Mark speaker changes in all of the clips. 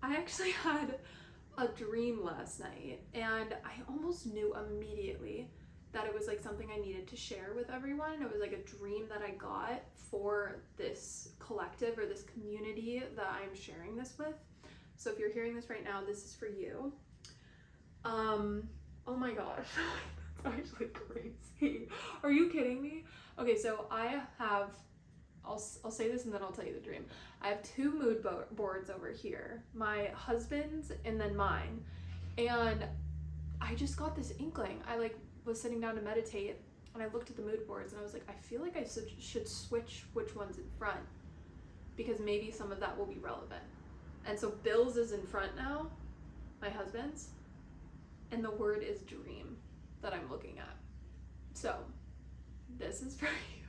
Speaker 1: I actually had a dream last night, and I almost knew immediately that it was like something I needed to share with everyone. It was like a dream that I got for this collective or this community that I'm sharing this with. So if you're hearing this right now, this is for you. Oh my gosh, that's actually crazy. Are you kidding me? Okay, so I'll say this and then I'll tell you the dream. I have two boards over here, my husband's and then mine. And I just got this inkling. I like was sitting down to meditate and I looked at the mood boards and I was like, I feel like I should switch which one's in front because maybe some of that will be relevant. And so Bill's is in front now, my husband's, and the word is dream that I'm looking at. So this is for you.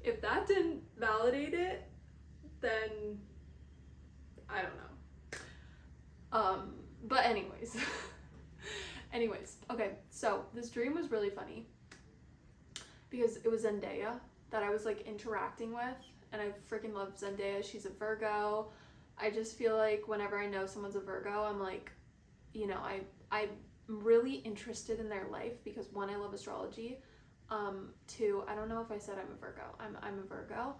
Speaker 1: If that didn't validate it, then I don't know. But anyways, okay, so this dream was really funny because it was Zendaya that I was like interacting with, and I freaking love Zendaya. She's a Virgo. I just feel like whenever I know someone's a Virgo, I'm like, you know, I'm really interested in their life because one, I love astrology. Two, I don't know if I said I'm a Virgo. I'm a Virgo.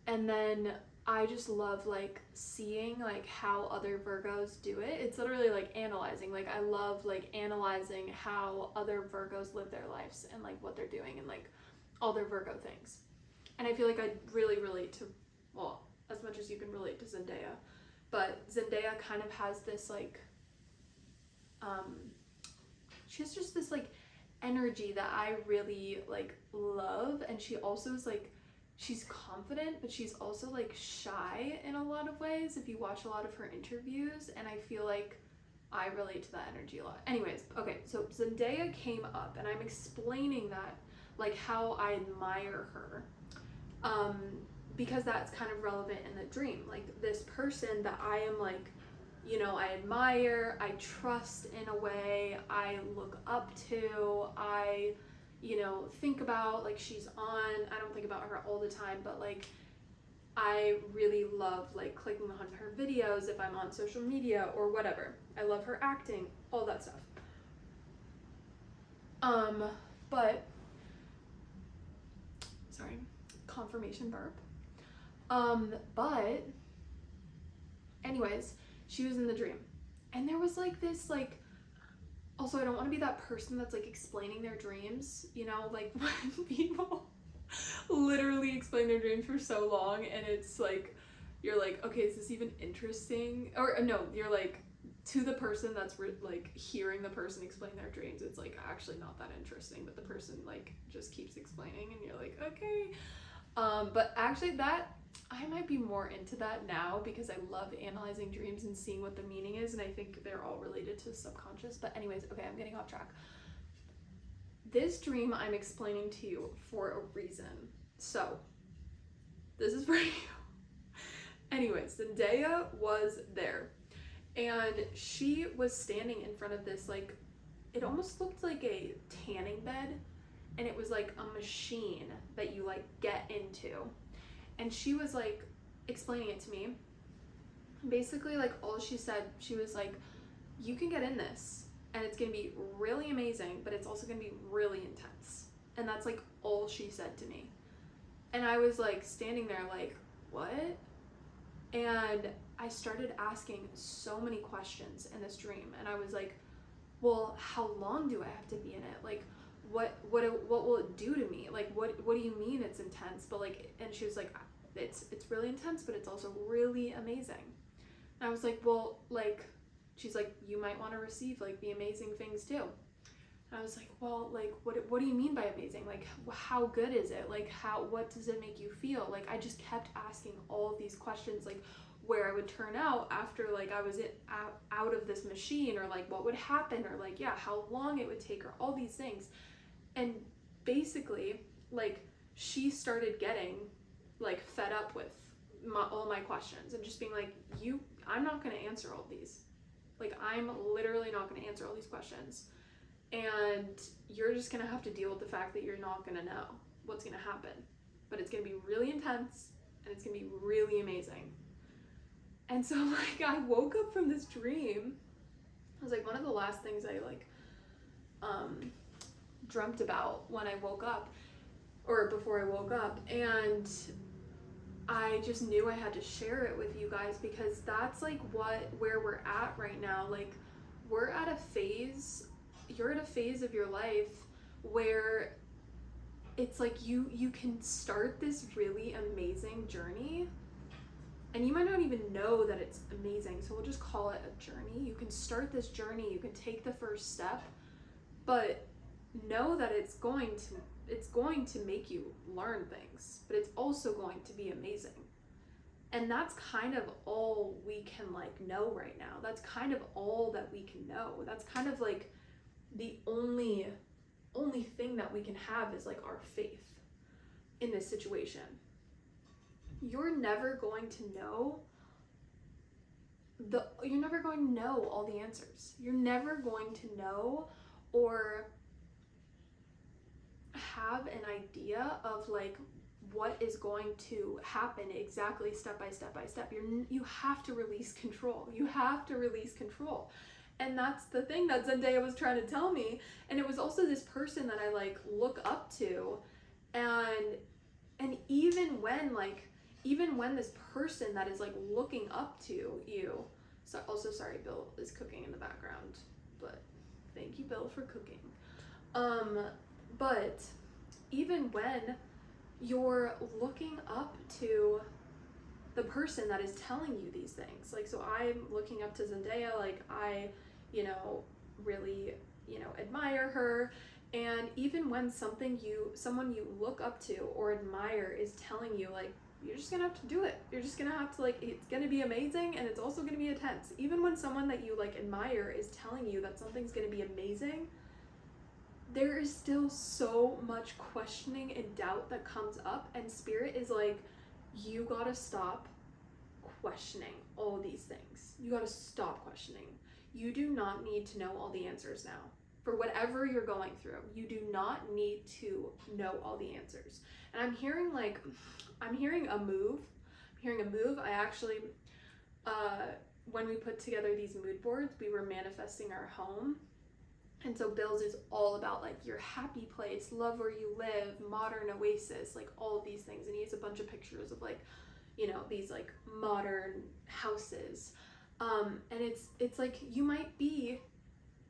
Speaker 1: And then I just love like seeing like how other Virgos do it. It's literally like analyzing. Like I love like analyzing how other Virgos live their lives and like what they're doing and like all their Virgo things. And I feel like I really relate to, well, as much as you can relate to Zendaya, but Zendaya kind of has this like she has just this like energy that I really like love, and she also is like, she's confident but she's also like shy in a lot of ways if you watch a lot of her interviews, and I feel like I relate to that energy a lot. Anyways, okay, so Zendaya came up and I'm explaining that like how I admire her because that's kind of relevant in the dream, like this person that I am like, you know, I admire, I trust in a way, I look up to, I, you know, think about, like she's on, I don't think about her all the time, but like I really love like clicking on her videos if I'm on social media or whatever. I love her acting, all that stuff. But sorry, confirmation burp. But anyways, she was in the dream. And there was like this like, also I don't want to be that person that's like explaining their dreams, you know, like when people literally explain their dreams for so long and it's like, you're like, okay, is this even interesting? Or no, you're like, to the person that's like hearing the person explain their dreams, it's like actually not that interesting, but the person like just keeps explaining and you're like, okay. But actually that, I might be more into that now because I love analyzing dreams and seeing what the meaning is, and I think they're all related to subconscious. But anyways, okay, I'm getting off track. This dream I'm explaining to you for a reason. So, this is for you. Anyways, Zendaya was there, and she was standing in front of this, like, it almost looked like a tanning bed, and it was like a machine that you like get into. And she was like explaining it to me. Basically, like all she said, she was like, you can get in this and it's gonna be really amazing, but it's also gonna be really intense. And that's like all she said to me. And I was like standing there like, what? And I started asking so many questions in this dream, and I was like, well, how long do I have to be in it? Like, what will it do to me? Like, what do you mean it's intense? But like, and she was like, it's really intense, but it's also really amazing. And I was like, well, like, she's like, you might want to receive like the amazing things too. And I was like, well, like, what do you mean by amazing? Like, how good is it? Like, what does it make you feel? Like, I just kept asking all of these questions, like where I would turn out after like I was out of this machine, or like what would happen, or like, yeah, how long it would take, or all these things. And basically, like, she started getting like fed up with all my questions and just being like, I'm not going to answer all these. Like, I'm literally not going to answer all these questions. And you're just going to have to deal with the fact that you're not going to know what's going to happen. But it's going to be really intense and it's going to be really amazing. And so like I woke up from this dream. It was like one of the last things I like dreamt about when I woke up, or before I woke up, and I just knew I had to share it with you guys, because that's like where we're at right now. Like, we're at a phase, you're at a phase of your life where it's like you can start this really amazing journey, and you might not even know that it's amazing, so we'll just call it a journey. You can start this journey, you can take the first step, but know that it's going to make you learn things, but it's also going to be amazing. And that's kind of all we can like know right now. That's kind of all that we can know. That's kind of like the only thing that we can have is like our faith in this situation. You're never going to know all the answers. You're never going to know or have an idea of like what is going to happen exactly step by step by step. You have to release control. You have to release control. And that's the thing that Zendaya was trying to tell me. And it was also this person that I like look up to, and even when this person that is like looking up to you, so also sorry, Bill is cooking in the background, but thank you, Bill, for cooking. But even when you're looking up to the person that is telling you these things, like, so I'm looking up to Zendaya, like I, really, admire her. And even when someone you look up to or admire is telling you, like, you're just gonna have to do it, you're just gonna have to, like, it's gonna be amazing and it's also gonna be intense. Even when someone that you like admire is telling you that something's gonna be amazing, there is still so much questioning and doubt that comes up, and Spirit is like, you gotta stop questioning all these things. You gotta stop questioning. You do not need to know all the answers now. For whatever you're going through, you do not need to know all the answers. And I'm hearing a move. I actually, when we put together these mood boards, we were manifesting our home. And so Bill's is all about like your happy place, love where you live, modern oasis, like all of these things. And he has a bunch of pictures of like, these like modern houses. And it's like you might be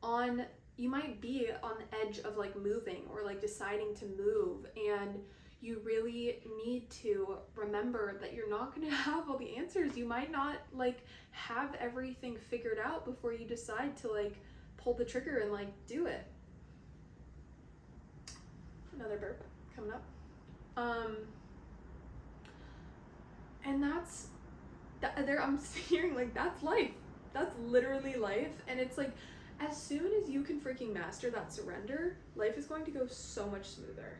Speaker 1: on the edge of like moving or like deciding to move, and you really need to remember that you're not going to have all the answers. You might not like have everything figured out before you decide to like pull the trigger and like do it. Another burp coming up. And that's there. I'm hearing like that's life. That's literally life. And it's like, as soon as you can freaking master that surrender, life is going to go so much smoother.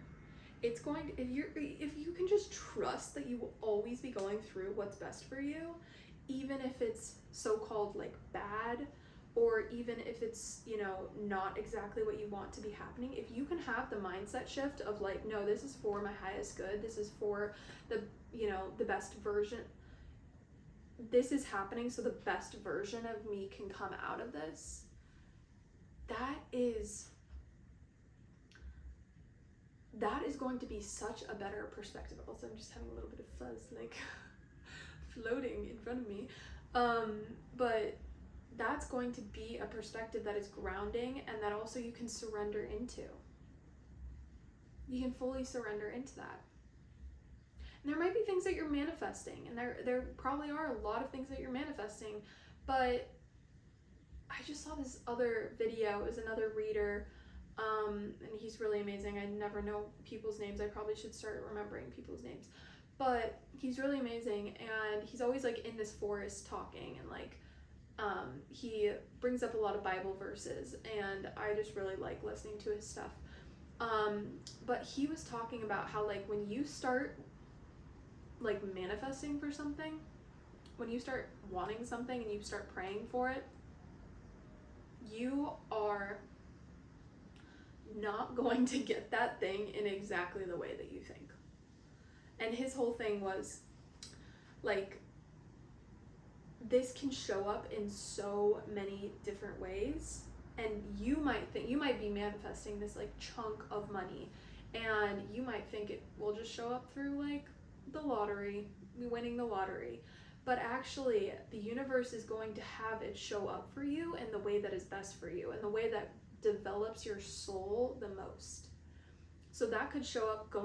Speaker 1: It's going to, if you can just trust that you will always be going through what's best for you, even if it's so-called like bad, or even if it's, not exactly what you want to be happening. If you can have the mindset shift of like, no, this is for my highest good, this is for the best version, this is happening so the best version of me can come out of this, that is going to be such a better perspective. Also, I'm just having a little bit of fuzz like floating in front of me, but that's going to be a perspective that is grounding, and that also you can surrender into. You can fully surrender into that. And there might be things that you're manifesting, and there probably are a lot of things that you're manifesting, but I just saw this other video. It was another reader, and he's really amazing. I never know people's names. I probably should start remembering people's names, but he's really amazing, and he's always like in this forest talking, and like he brings up a lot of Bible verses, and I just really like listening to his stuff. But he was talking about how like when you start like manifesting for something, when you start wanting something and you start praying for it, you are not going to get that thing in exactly the way that you think. And his whole thing was like, this can show up in so many different ways. And you might be manifesting this like chunk of money, and you might think it will just show up through like the lottery, winning the lottery. But actually, the universe is going to have it show up for you in the way that is best for you, and the way that develops your soul the most. So that could show up in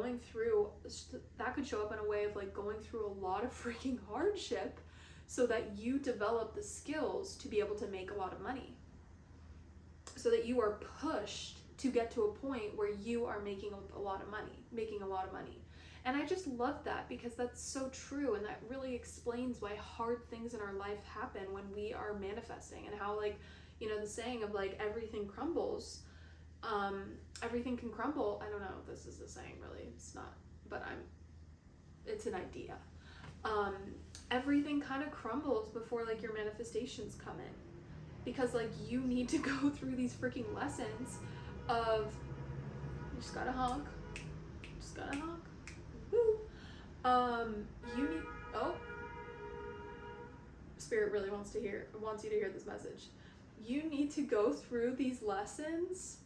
Speaker 1: a way of like going through a lot of freaking hardship so that you develop the skills to be able to make a lot of money. So that you are pushed to get to a point where you are making a lot of money. And I just love that, because that's so true, and that really explains why hard things in our life happen when we are manifesting, and how, like, you know, the saying of like everything crumbles, everything can crumble. I don't know if this is the saying, really, it's not, but it's an idea. Everything kind of crumbles before like your manifestations come in, because like you need to go through these freaking lessons of you just gotta honk. Woo. You need, Spirit really wants you to hear this message. You need to go through these lessons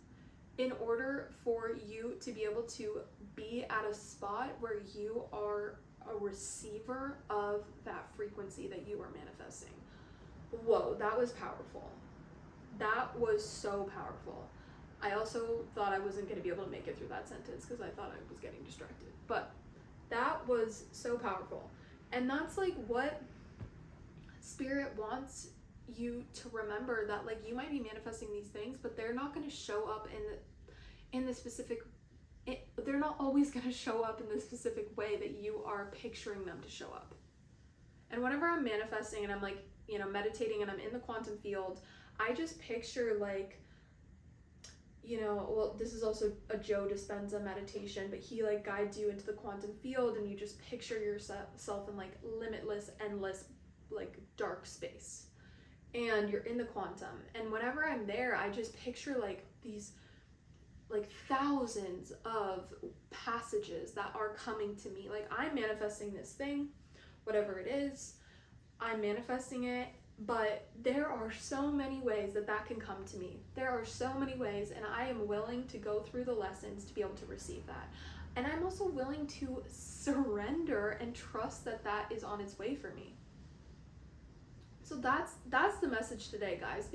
Speaker 1: in order for you to be able to be at a spot where you are a receiver of that frequency that you are manifesting. Whoa, that was powerful. That was so powerful. I also thought I wasn't going to be able to make it through that sentence because I thought I was getting distracted. But that was so powerful. And that's like what Spirit wants you to remember, that like you might be manifesting these things, but they're not going to show up in the specific, they're not always going to show up in the specific way that you are picturing them to show up. And whenever I'm manifesting and I'm like, you know, meditating and I'm in the quantum field, I just picture like, you know, well, this is also a Joe Dispenza meditation, but he like guides you into the quantum field, and you just picture yourself in like limitless, endless, like dark space, and you're in the quantum. And whenever I'm there, I just picture like these like thousands of passages that are coming to me. Like I'm manifesting this thing, whatever it is, I'm manifesting it. But there are so many ways that can come to me. There are so many ways, and I am willing to go through the lessons to be able to receive that. And I'm also willing to surrender and trust that is on its way for me. So that's the message today, guys,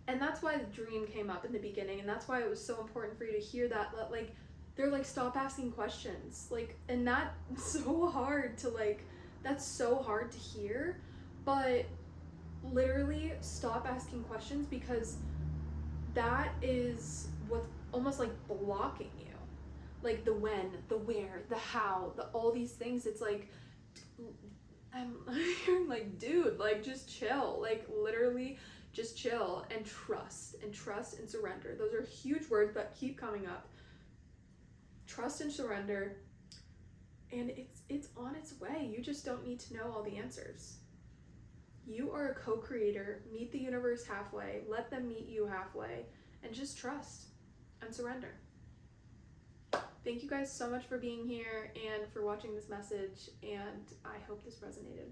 Speaker 1: and that's why the dream came up in the beginning, and that's why it was so important for you to hear that like, they're like, stop asking questions. Like, and that's so hard to hear. But literally stop asking questions, because that is what's almost like blocking you. Like the when, the where, the how, all these things. It's like, I'm like, dude, like just chill. Like literally just chill and trust and surrender. Those are huge words that keep coming up. Trust and surrender. And it's on its way. You just don't need to know all the answers. You are a co-creator. Meet the universe halfway. Let them meet you halfway. And just trust and surrender. Thank you guys so much for being here and for watching this message. And I hope this resonated.